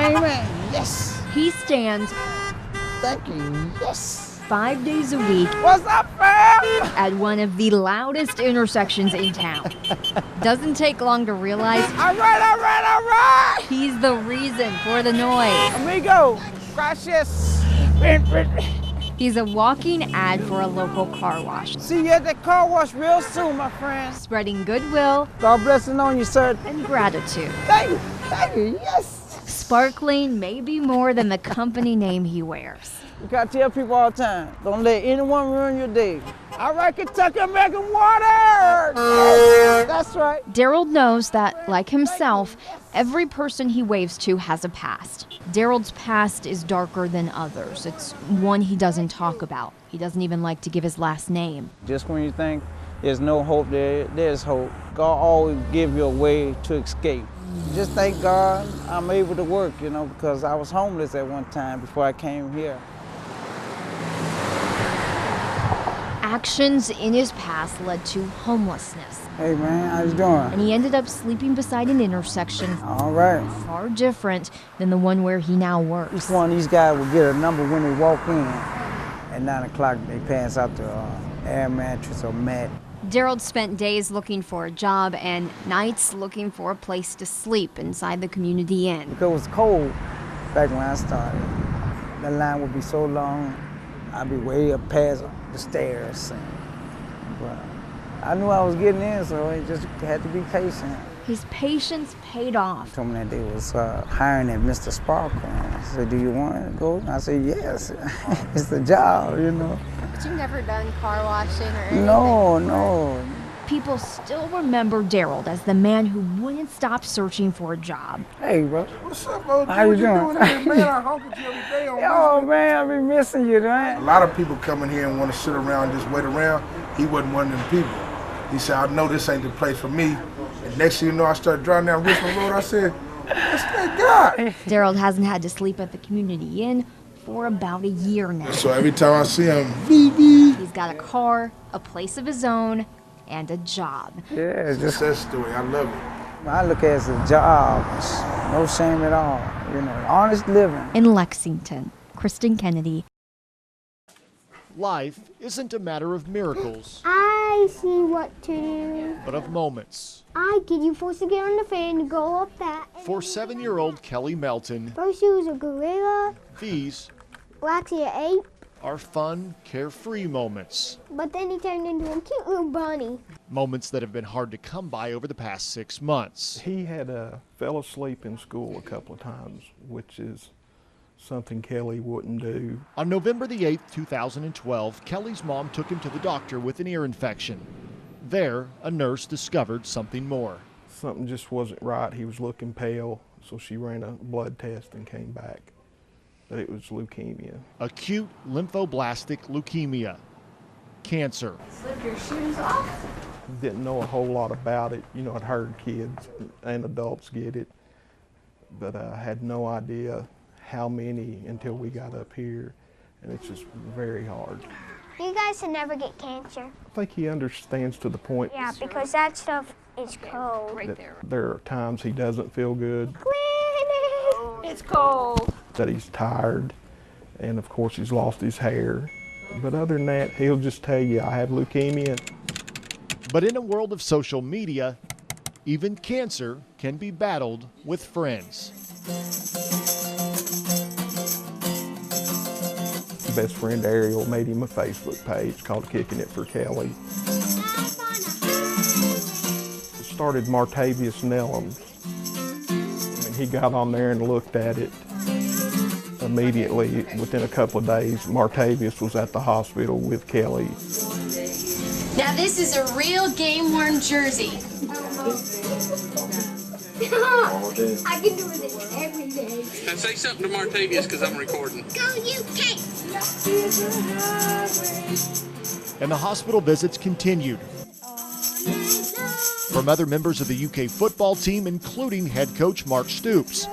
Amen. Yes. He stands Thank you. Yes. 5 days a week What's up, fam? at one of the loudest intersections in town. Doesn't take long to realize All right. he's the reason for the noise. Amigo, gracias. He's a walking ad for a local car wash, See you at the car wash real soon, my friend. spreading goodwill God blessing on you, sir. and gratitude. Thank you, yes. Sparkling maybe more than the company name he wears. You gotta tell people all the time, don't let anyone ruin your day. All right, Kentucky American water. That's right. Daryl knows that, like himself, every person he waves to has a past. Daryl's past is darker than others. It's one he doesn't talk about. He doesn't even like to give his last name. Just when you think there's no hope, there's hope. God always give you a way to escape. Just thank God I'm able to work, because I was homeless at one time before I came here. Actions in his past led to homelessness, Hey man, how you doing? and he ended up sleeping beside an intersection All right. far different than the one where he now works. Each one of these guys will get a number when they walk in. At 9 o'clock, they pass out the air mattress or mat. Daryl spent days looking for a job and nights looking for a place to sleep inside the community inn. Because it was cold back when I started. The line would be so long, I'd be way up past the stairs. But I knew I was getting in, so I just had to be patient. His patience paid off. Told me that they was hiring at Mr. Sparkle. I said, do you want to go? I said, yes. It's the job, But you've never done car washing or anything? No. People still remember Daryl as the man who wouldn't stop searching for a job. Hey, bro. What's up, bro? How you doing? Man, I honk at you every day on Yo, man, I be missing you, A man. lot of people come in here and want to sit around and just wait around. He wasn't one of them people. He said, I know this ain't the place for me. And next thing you know, I started driving down Richmond Road. I said, that's that guy. Daryl hasn't had to sleep at the community inn for about a year now. So every time I see him, VB. He's got a car, a place of his own, and a job. Yeah, it's just, Success story. I love it. I look at it as a job. No shame at all, honest living. In Lexington, Kristen Kennedy. Life isn't a matter of miracles, I see what to do. but of moments. I get you forced to get on the fan to go up that. For 7-year-old Kelly Melton, First she was a gorilla, these Waxy an ape, are fun, carefree moments. but then he turned into a cute little bunny. Moments that have been hard to come by over the past 6 months. He had fell asleep in school a couple of times, which is something Kelly wouldn't do. On November the 8th, 2012, Kelly's mom took him to the doctor with an ear infection. There, a nurse discovered something more. Something just wasn't right. He was looking pale, so she ran a blood test and came back that it was leukemia. Acute lymphoblastic leukemia. Cancer. Slip your shoes off? Didn't know a whole lot about it. I'd heard kids and adults get it, but I had no idea how many until we got up here, and it's just very hard. You guys should never get cancer. I think he understands to the point Yeah, because that stuff is cold. Right that there. there are times he doesn't feel good, It's cold. that he's tired, and of course he's lost his hair. But other than that, he'll just tell you, I have leukemia. But in a world of social media, even cancer can be battled with friends. His best friend Ariel made him a Facebook page called Kicking It for Kelly. It started Martavius Nellums. And he got on there and looked at it. Immediately, within a couple of days, Martavius was at the hospital with Kelly. Now this is a real game-worn jersey. I can do this every day. Now say something to Martavius because I'm recording. Go UK! And the hospital visits continued. From other members of the UK football team, including head coach Mark Stoops.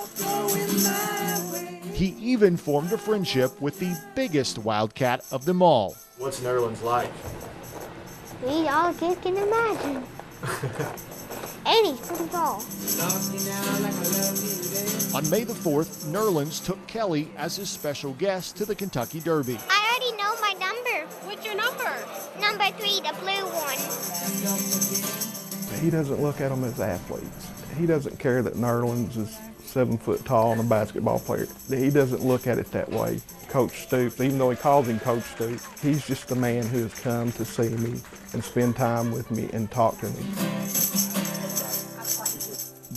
He even formed a friendship with the biggest Wildcat of them all. What's Nerland's like? We all kids can imagine. And he's pretty tall. On May the 4th, Nerlens took Kelly as his special guest to the Kentucky Derby. I already know my number. What's your number? Number 3, the blue one. He doesn't look at them as athletes. He doesn't care that Nerlens is 7 foot tall and a basketball player. He doesn't look at it that way. Coach Stoops, even though he calls him Coach Stoops, he's just a man who has come to see me and spend time with me and talk to me.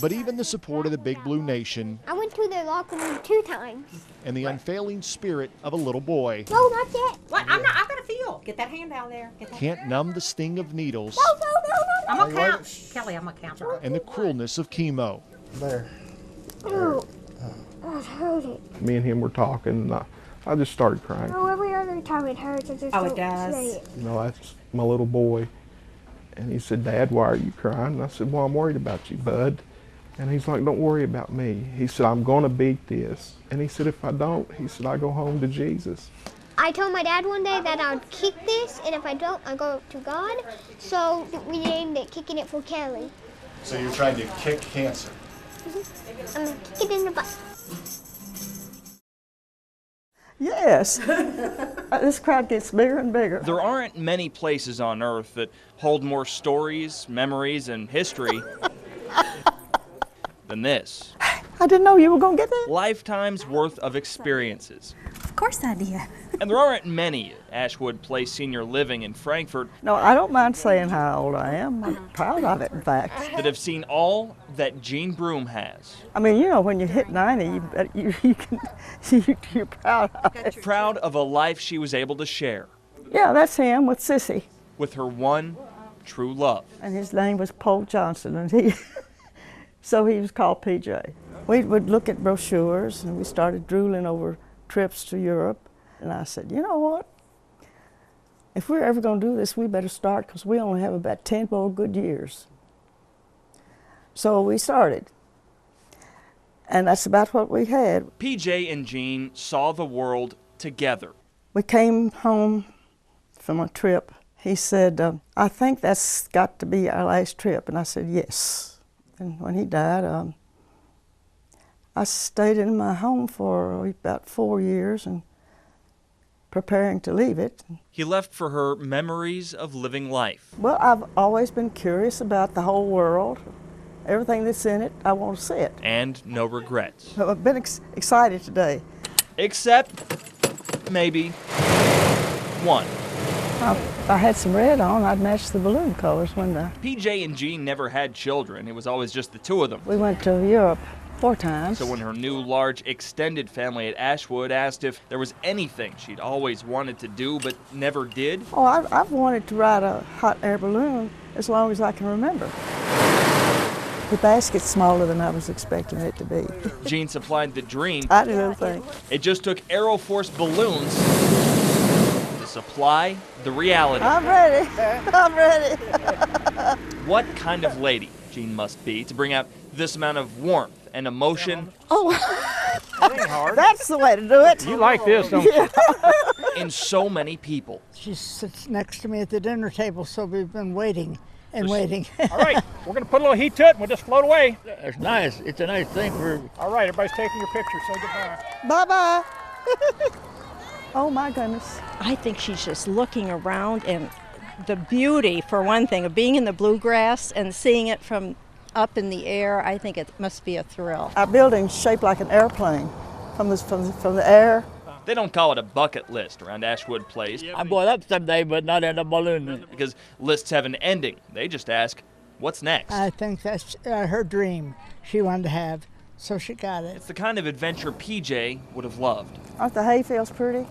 But even the support of the Big Blue Nation I went to their locker room 2 times. and the unfailing spirit of a little boy No, not yet. What? I've got to feel. Get that hand out there. Get that. can't numb the sting of needles No, no, no, no. I'm gonna count. Kelly, I'm gonna count. and the cruelness of chemo. There. Oh, I heard it. Me and him were talking, and I just started crying. Oh, every other time it hurts. I just Oh, it don't does? say it. You know, that's my little boy. And he said, Dad, why are you crying? And I said, well, I'm worried about you, bud. And he's like, don't worry about me. He said, I'm going to beat this. And he said, if I don't, he said, I go home to Jesus. I told my dad one day that I would kick this, and if I don't, I go to God. So we named it Kicking It for Kelly. So you're trying to kick cancer. I'm gonna kick it in the butt. Yes. This crowd gets bigger and bigger. There aren't many places on earth that hold more stories, memories, and history than this. I didn't know you were going to get that. Lifetimes worth of experiences. Of course I did. And there aren't many at Ashwood Place Senior Living in Frankfort No, I don't mind saying how old I am. I'm proud of it, in fact. that have seen all that Jean Broom has. I mean, you know, when you hit 90, you're proud of it. Proud of a life she was able to share Yeah, that's him with Sissy. with her one true love. And his name was Paul Johnson, and so he was called PJ. We would look at brochures, and we started drooling over trips to Europe. And I said, you know what? If we're ever going to do this, we better start, because we only have about 10 more good years. So we started. And that's about what we had. PJ and Jean saw the world together. We came home from a trip. He said, I think that's got to be our last trip. And I said, yes. And when he died, I stayed in my home for about 4 years and preparing to leave it. He left for her memories of living life. Well, I've always been curious about the whole world. Everything that's in it, I want to see it. And no regrets. I've been excited today. Except maybe one. If I had some red on, I'd match the balloon colors, wouldn't I? PJ and Jean never had children. It was always just the two of them. We went to Europe 4 times. So when her new large extended family at Ashwood asked if there was anything she'd always wanted to do but never did. Oh, I've wanted to ride a hot air balloon as long as I can remember. The basket's smaller than I was expecting it to be. Jean supplied the dream. I didn't think. It just took Aeroforce balloons to supply the reality. I'm ready. I'm ready. What kind of lady Jean must be to bring out this amount of warmth and emotion? Oh, That ain't hard. that's the way to do it. You like this, don't you? In so many people. She sits next to me at the dinner table, so we've been waiting and waiting. All right, we're going to put a little heat to it and we'll just float away. It's nice. It's a nice thing for... All right, everybody's taking your picture. Say goodbye. Bye-bye. Oh, my goodness. I think she's just looking around, and the beauty, for one thing, of being in the bluegrass and seeing it from up in the air, I think it must be a thrill. Our building's shaped like an airplane from the air. They don't call it a bucket list around Ashwood Place. I'm going up someday, but not in a balloon. Because lists have an ending. They just ask, what's next? I think that's her dream she wanted to have, so she got it. It's the kind of adventure PJ would have loved. Aren't the hay fields pretty?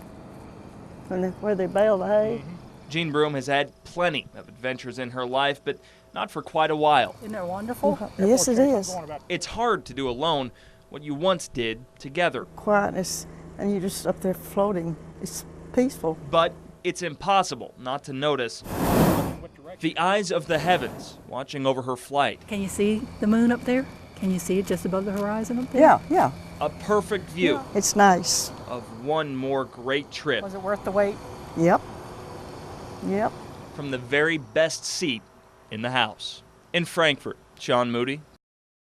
Where they bale the hay? Jean Broom has had plenty of adventures in her life, but not for quite a while. Isn't that wonderful? Yes, it is. It's hard to do alone what you once did together. Quietness, and you're just up there floating. It's peaceful. But it's impossible not to notice the eyes of the heavens watching over her flight. Can you see the moon up there? Can you see it just above the horizon up there? Yeah, yeah. A perfect view. It's nice. Of one more great trip. Was it worth the wait? Yep. Yep. From the very best seat in the house. In Frankfort, Sean Moody,